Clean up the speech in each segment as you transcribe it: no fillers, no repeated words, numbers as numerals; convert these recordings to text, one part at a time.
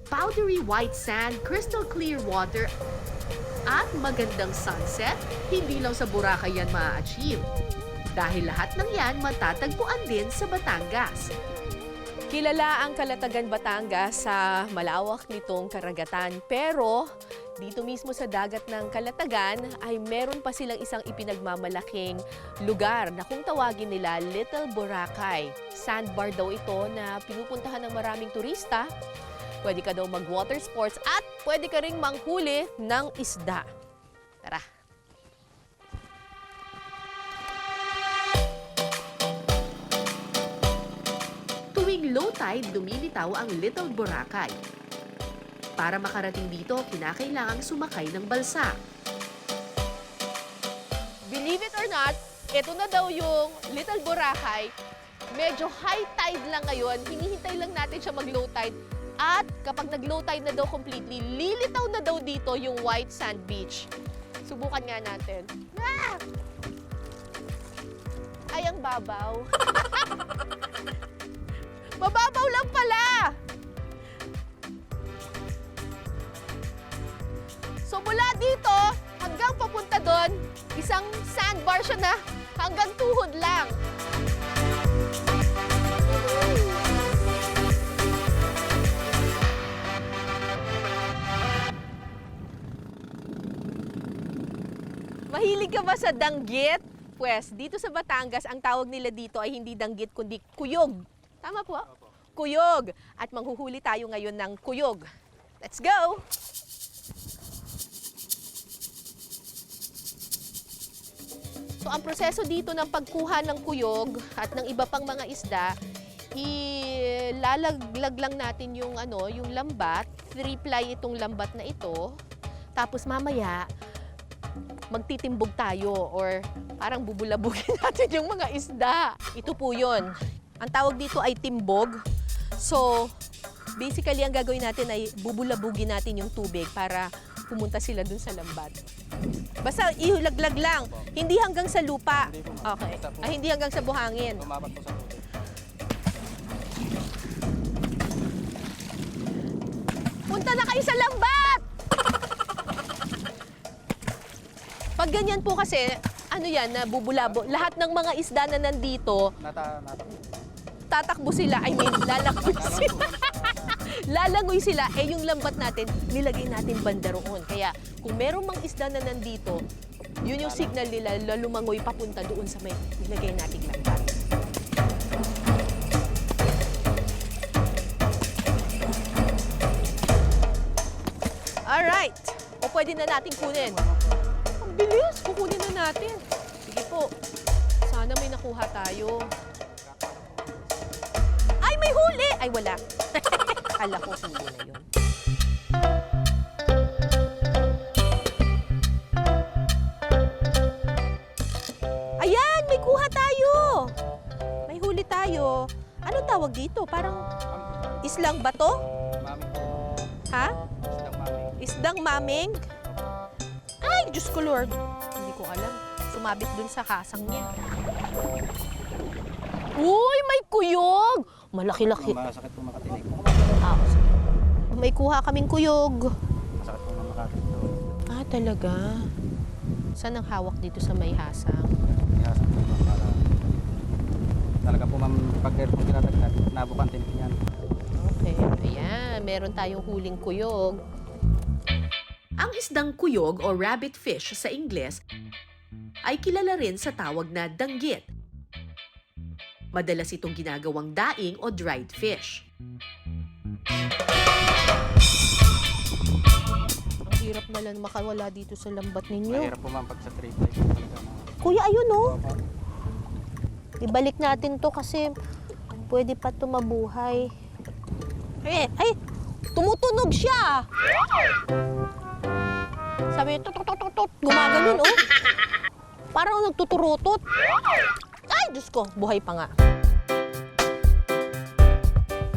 powdery white sand, crystal clear water, at magandang sunset, hindi lang sa Boracay yan maa-achieve. Dahil lahat ng yan matatagpuan din sa Batangas. Kilala ang Calatagan, Batangas sa malawak nitong karagatan. Pero dito mismo sa dagat ng Calatagan ay meron pa silang isang ipinagmamalaking lugar na kung tawagin nila Little Boracay. Sandbar daw ito na pinupuntahan ng maraming turista. Pwede ka daw mag-water sports at pwede ka ring manghuli ng isda. Tara! Tuwing low tide, lumilitaw ang Little Boracay. Para makarating dito, kinakailangang sumakay ng balsa. Believe it or not, ito na daw yung Little Boracay. Medyo high tide lang ngayon. Hinihintay lang natin siya mag-low tide. At kapag nag-low tide na daw completely, lilitaw na daw dito yung white sand beach. Subukan nga natin. Ah! Ay, ang babaw. Mababaw lang pala! So mula dito, hanggang papunta doon, isang sandbar siya na hanggang tuhod lang. Mahilig ka ba sa danggit? Pwes, dito sa Batangas, ang tawag nila dito ay hindi danggit kundi kuyog. Tama po? Kuyog. At manghuhuli tayo ngayon ng kuyog. Let's go! So ang proseso dito ng pagkuha ng kuyog at ng iba pang mga isda, ilalaglag lang natin yung yung lambat. 3-ply itong lambat na ito. Tapos mamaya magtitimbog tayo or parang bubulabugin natin yung mga isda. Ito po 'yon. Ang tawag dito ay timbog. So basically ang gagawin natin ay bubulabugin natin yung tubig para pumunta sila dun sa lambat. Basta ihulaglag lang. Hindi hanggang sa lupa. Okay. Ay, hindi hanggang sa buhangin. Lumapat po sa tubig. Punta na kayo sa lambat! Pag ganyan po kasi, yan, nabubulabo. Lahat ng mga isda na nandito, tatakbo sila. I mean, lalakbo sila. Lalangoy sila, yung lambat natin, nilagay natin banda roon. Kaya kung merong mga isda na nandito, yun yung signal nila, lumangoy papunta doon sa may nilagay nating lambat. Alright! O pwede na natin kunin. Ang bilis! Kukunin na natin. Sige po. Sana may nakuha tayo. Ay, may huli! Ay, wala. Akala ko huli na yun. Ayan! May kuha tayo! May huli tayo. Anong tawag dito? Parang islang bato? Maming. Ha? Isdang maming. Isdang maming? Ay, Diyos ko Lord. Hindi ko alam. Sumabit dun sa kasang niya. Uy, may kuyog! Malaki-laki. Masakit po makatinig. Sige. May kuha kaming kuyog. Masakit po makatinig doon. Talaga? Saan ang hawak dito sa may hasang? Ihasan po ma'am para talaga po ma'am pag meron pong tinatagnan, nabukan tinig niyan. Okay, ayan. Meron tayong huling kuyog. Ang isdang kuyog o rabbit fish sa Ingles ay kilala rin sa tawag na danggit. Madalas itong ginagawang daing o dried fish. Ang hirap na lang makawala dito sa lambat ninyo. Mahirap po ma'am pag sa 3-ply po talaga ma'am. Kuya, ayun oh. Ibalik natin to kasi pwede pa ito mabuhay. Ay, tumutunog siya. Sabi, tut, gumaganon oh. Parang nagtuturutot. Ay, Diyos ko, buhay pa nga.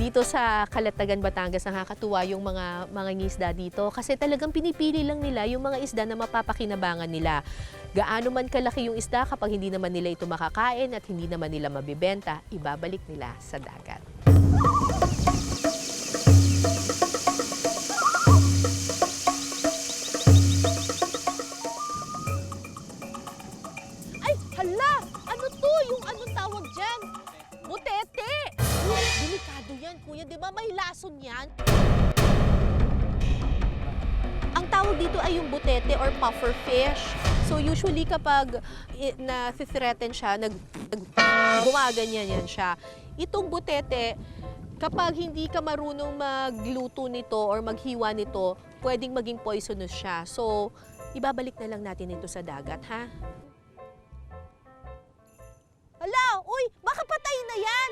Dito sa Calatagan, Batangas, nakakatuwa yung mga ngisda dito kasi talagang pinipili lang nila yung mga isda na mapapakinabangan nila. Gaano man kalaki yung isda, kapag hindi naman nila ito makakain at hindi naman nila mabibenta, ibabalik nila sa dagat. Ang tawag dito ay yung butete or puffer fish. So usually kapag na-threaten siya, gumaganyan yan siya. Itong butete, kapag hindi ka marunong magluto nito or maghiwa nito, pwedeng maging poisonous siya. So, ibabalik na lang natin ito sa dagat, ha? Hala! Uy! Baka patay na yan!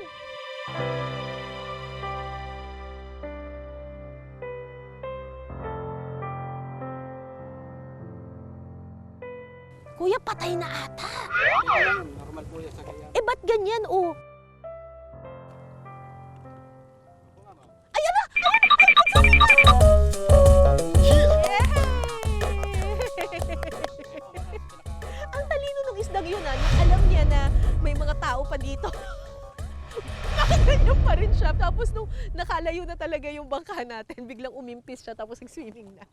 Kuya, patay na ata. Normal po yan sa kanya. Eh, ba't ganyan, oh? Ayan na! Ang talino ng isdang yun, ah. Alam niya na may mga tao pa dito. Nakaganyan pa rin siya. Tapos nung nakalayo na talaga yung bangka natin, biglang umimpis siya tapos nag-swimming na.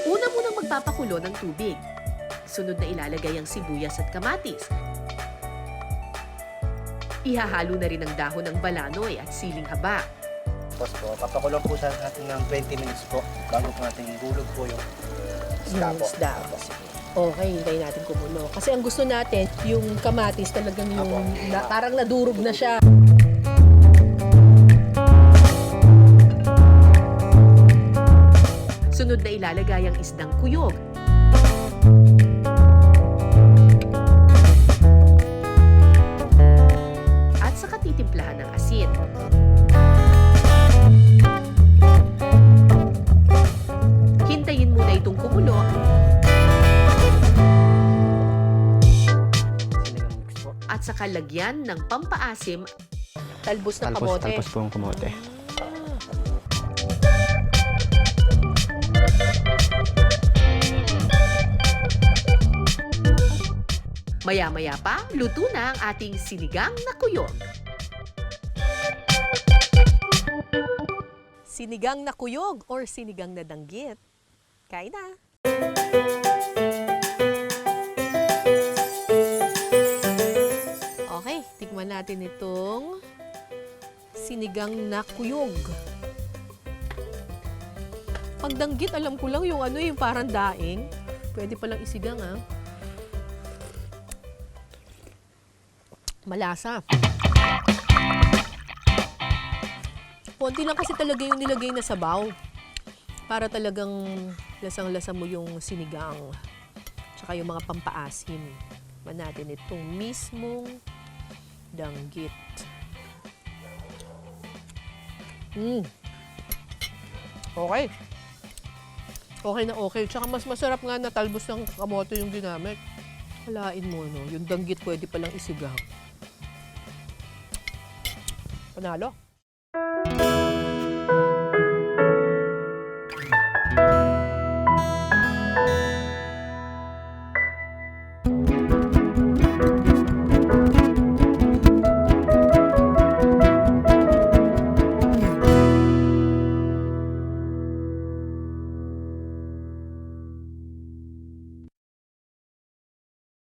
Una munang magpapakulo ng tubig. Sunod na ilalagay ang sibuyas at kamatis. Ihahalo na rin ang dahon ng balanoy at siling haba. Tapos po, papakulong po sa natin ng 20 minutes po bago po natin gulog po yung isda po. Isda. Okay, hintayin natin kumulo. Kasi ang gusto natin, yung kamatis talagang yung parang nadurog na siya. Sunod na ilalagay ang isdang kuyog. At saka titimplahan ng asin. Hintayin muna itong kumulo Sinigang mix po. at saka lagyan ng pampaasim. Talbos na kamote. Talpos po yung kamote. Maya-maya pa, luto na ang ating sinigang na kuyog. Sinigang na kuyog or sinigang na danggit. Kain na! Okay, tikman natin itong sinigang na kuyog. Pag danggit, alam ko lang yung yung parang daing. Pwede palang isigang, ha? Malasa. Konti lang kasi talaga yung nilagay na sabaw. Para talagang lasang-lasa mo yung sinigang. Tsaka yung mga pampaasim. Man natin itong mismong danggit. Okay. Okay na okay. Tsaka mas masarap nga na talbos ng kamote yung ginamit. Halain mo, no? Yung danggit pwede palang isigang. Panalo.